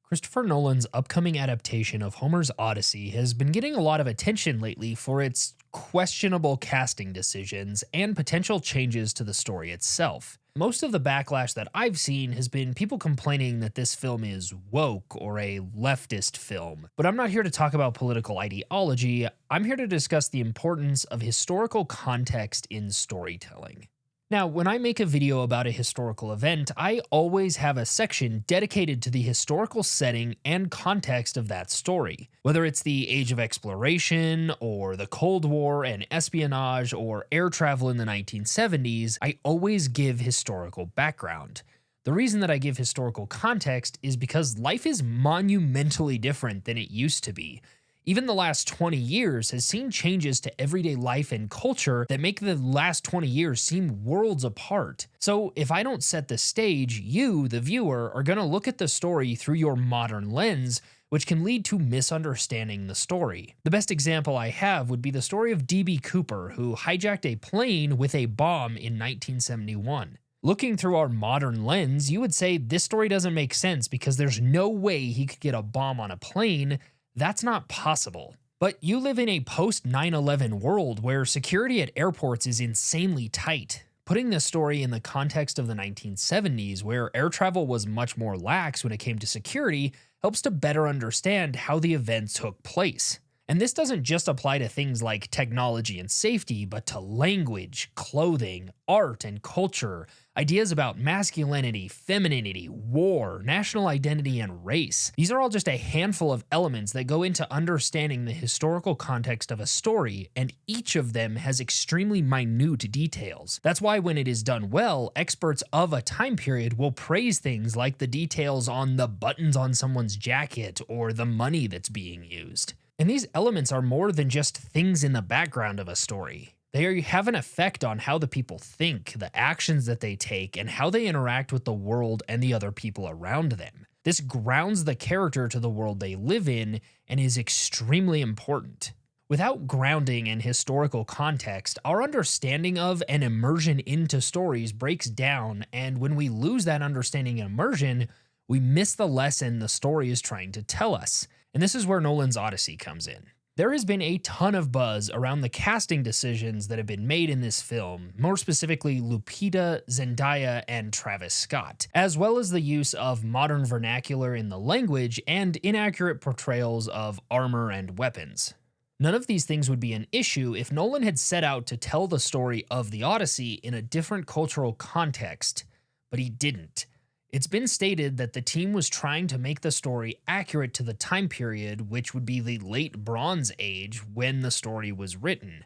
Christopher Nolan's upcoming adaptation of Homer's Odyssey has been getting a lot of attention lately for its questionable casting decisions and potential changes to the story itself. Most of the backlash that I've seen has been people complaining that this film is woke or a leftist film. But I'm not here to talk about political ideology, I'm here to discuss the importance of historical context in storytelling. Now, when I make a video about a historical event, I always have a section dedicated to the historical setting and context of that story. Whether it's the Age of Exploration, or the Cold War and espionage, or air travel in the 1970s, I always give historical background. The reason that I give historical context is because life is monumentally different than it used to be. Even the last 20 years has seen changes to everyday life and culture that make the last 20 years seem worlds apart. So if I don't set the stage, you, the viewer, are going to look at the story through your modern lens, which can lead to misunderstanding the story. The best example I have would be the story of D.B. Cooper, who hijacked a plane with a bomb in 1971. Looking through our modern lens, you would say this story doesn't make sense because there's no way he could get a bomb on a plane. That's not possible. But you live in a post 9/11 world where security at airports is insanely tight. Putting this story in the context of the 1970s, where air travel was much more lax when it came to security, helps to better understand how the events took place. And this doesn't just apply to things like technology and safety, but to language, clothing, art, and culture, ideas about masculinity, femininity, war, national identity, and race. These are all just a handful of elements that go into understanding the historical context of a story, and each of them has extremely minute details. That's why when it is done well, experts of a time period will praise things like the details on the buttons on someone's jacket or the money that's being used. And these elements are more than just things in the background of a story. They have an effect on how the people think, the actions that they take, and how they interact with the world and the other people around them. This grounds the character to the world they live in and is extremely important. Without grounding in historical context, our understanding of and immersion into stories breaks down, and when we lose that understanding and immersion, we miss the lesson the story is trying to tell us. And this is where Nolan's Odyssey comes in. There has been a ton of buzz around the casting decisions that have been made in this film, more specifically Lupita, Zendaya, and Travis Scott, as well as the use of modern vernacular in the language and inaccurate portrayals of armor and weapons. None of these things would be an issue if Nolan had set out to tell the story of the Odyssey in a different cultural context, but he didn't. It's been stated that the team was trying to make the story accurate to the time period, which would be the late Bronze Age when the story was written.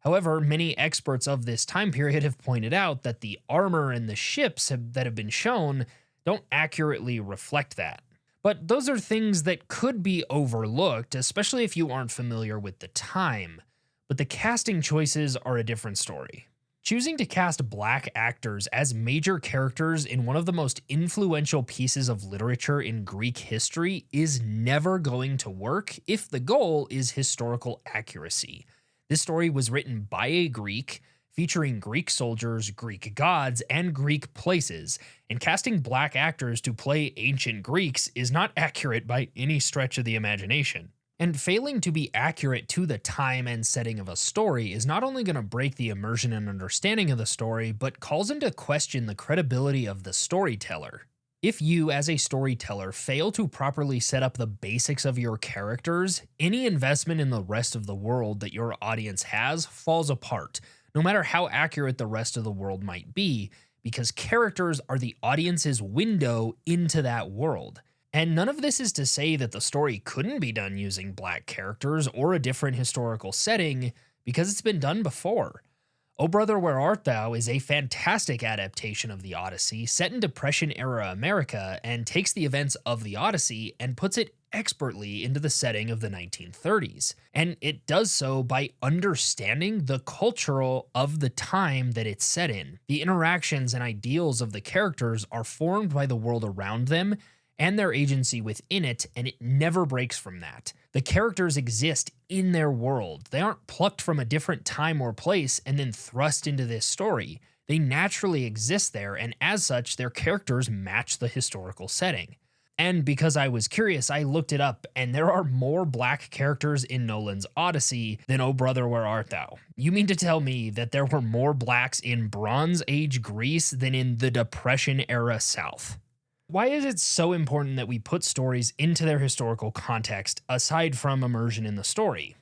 However, many experts of this time period have pointed out that the armor and the ships that have been shown don't accurately reflect that. But those are things that could be overlooked, especially if you aren't familiar with the time. But the casting choices are a different story. Choosing to cast black actors as major characters in one of the most influential pieces of literature in Greek history is never going to work if the goal is historical accuracy. This story was written by a Greek, featuring Greek soldiers, Greek gods, and Greek places, and casting black actors to play ancient Greeks is not accurate by any stretch of the imagination. And failing to be accurate to the time and setting of a story is not only going to break the immersion and understanding of the story, but calls into question the credibility of the storyteller. If you, as a storyteller, fail to properly set up the basics of your characters, any investment in the rest of the world that your audience has falls apart, no matter how accurate the rest of the world might be, because characters are the audience's window into that world. And none of this is to say that the story couldn't be done using black characters or a different historical setting, because it's been done before. O Brother, Where Art Thou is a fantastic adaptation of the Odyssey set in Depression-era America and takes the events of the Odyssey and puts it expertly into the setting of the 1930s. And it does so by understanding the cultural of the time that it's set in. The interactions and ideals of the characters are formed by the world around them and their agency within it, and it never breaks from that. The characters exist in their world. They aren't plucked from a different time or place and then thrust into this story. They naturally exist there, and as such, their characters match the historical setting. And because I was curious, I looked it up, and there are more black characters in Nolan's Odyssey than Oh Brother, Where Art Thou? You mean to tell me that there were more blacks in Bronze Age Greece than in the Depression era South? Why is it so important that we put stories into their historical context aside from immersion in the story?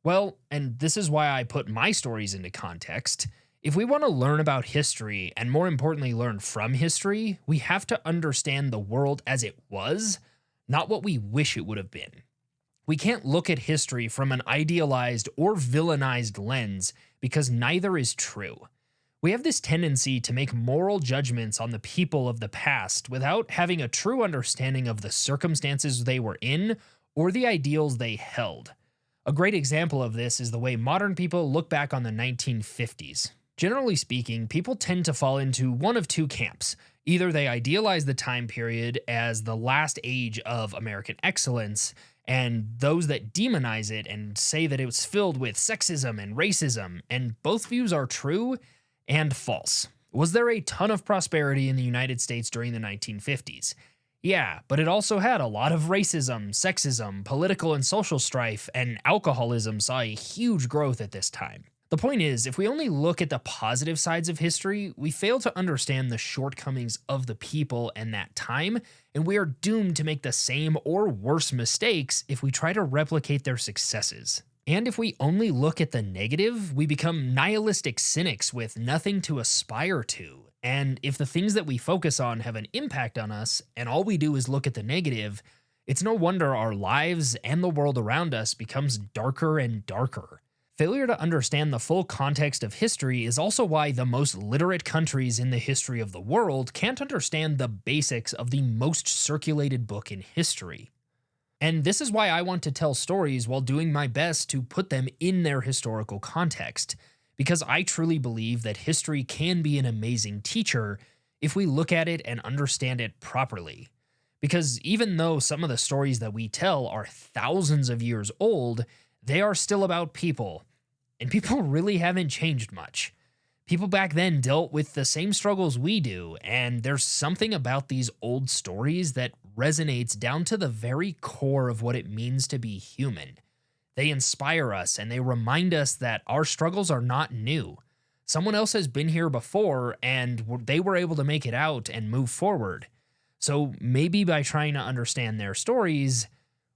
Well, and this is why I put my stories into context. If we want to learn about history, and more importantly, learn from history, we have to understand the world as it was, not what we wish it would have been. We can't look at history from an idealized or villainized lens because neither is true. We have this tendency to make moral judgments on the people of the past without having a true understanding of the circumstances they were in or the ideals they held. A great example of this is the way modern people look back on the 1950s. Generally speaking, people tend to fall into one of two camps. Either they idealize the time period as the last age of American excellence, and those that demonize it and say that it was filled with sexism and racism, and both views are true and false. Was there a ton of prosperity in the United States during the 1950s? Yeah, but it also had a lot of racism, sexism, political and social strife, and alcoholism saw a huge growth at this time. The point is, if we only look at the positive sides of history, we fail to understand the shortcomings of the people and that time, and we are doomed to make the same or worse mistakes if we try to replicate their successes. And if we only look at the negative, we become nihilistic cynics with nothing to aspire to. And if the things that we focus on have an impact on us, and all we do is look at the negative, it's no wonder our lives and the world around us becomes darker and darker. Failure to understand the full context of history is also why the most literate countries in the history of the world can't understand the basics of the most circulated book in history. And this is why I want to tell stories while doing my best to put them in their historical context, because I truly believe that history can be an amazing teacher if we look at it and understand it properly. Because even though some of the stories that we tell are thousands of years old, they are still about people. And people really haven't changed much. People back then dealt with the same struggles we do, and there's something about these old stories that resonates down to the very core of what it means to be human. They inspire us and they remind us that our struggles are not new. Someone else has been here before and they were able to make it out and move forward. So maybe by trying to understand their stories,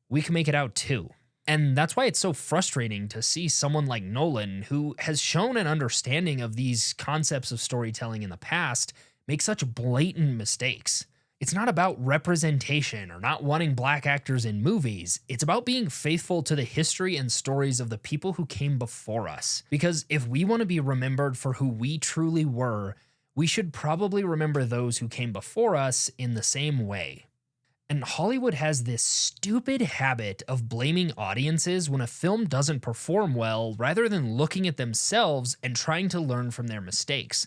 we can make it out too. And that's why it's so frustrating to see someone like Nolan, who has shown an understanding of these concepts of storytelling in the past, make such blatant mistakes. It's not about representation or not wanting black actors in movies. It's about being faithful to the history and stories of the people who came before us. Because if we want to be remembered for who we truly were, we should probably remember those who came before us in the same way. And Hollywood has this stupid habit of blaming audiences when a film doesn't perform well rather than looking at themselves and trying to learn from their mistakes.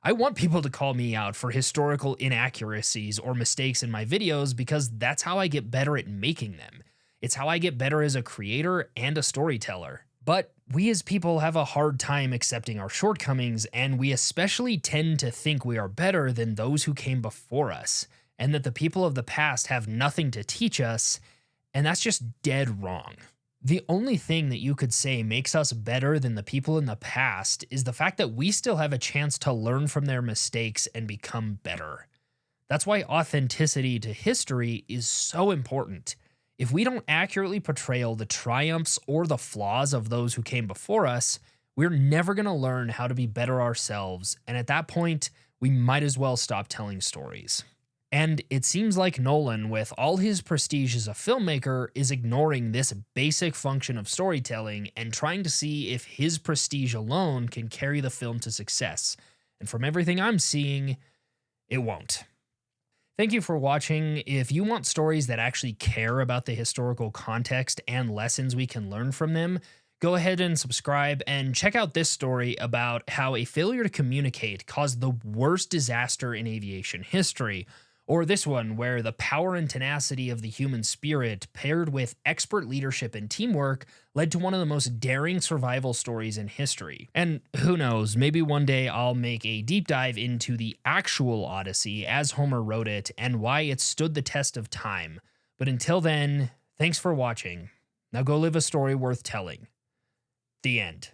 I want people to call me out for historical inaccuracies or mistakes in my videos because that's how I get better at making them. It's how I get better as a creator and a storyteller. But we as people have a hard time accepting our shortcomings, and we especially tend to think we are better than those who came before us, and that the people of the past have nothing to teach us, and that's just dead wrong. The only thing that you could say makes us better than the people in the past is the fact that we still have a chance to learn from their mistakes and become better. That's why authenticity to history is so important. If we don't accurately portray the triumphs or the flaws of those who came before us, we're never going to learn how to be better ourselves, and at that point, we might as well stop telling stories. And it seems like Nolan, with all his prestige as a filmmaker, is ignoring this basic function of storytelling and trying to see if his prestige alone can carry the film to success. And from everything I'm seeing, it won't. Thank you for watching. If you want stories that actually care about the historical context and lessons we can learn from them, go ahead and subscribe and check out this story about how a failure to communicate caused the worst disaster in aviation history, Or this one, where the power and tenacity of the human spirit, paired with expert leadership and teamwork, led to one of the most daring survival stories in history. And who knows, maybe one day I'll make a deep dive into the actual Odyssey as Homer wrote it and why it stood the test of time. But until then, thanks for watching. Now go live a story worth telling. The end.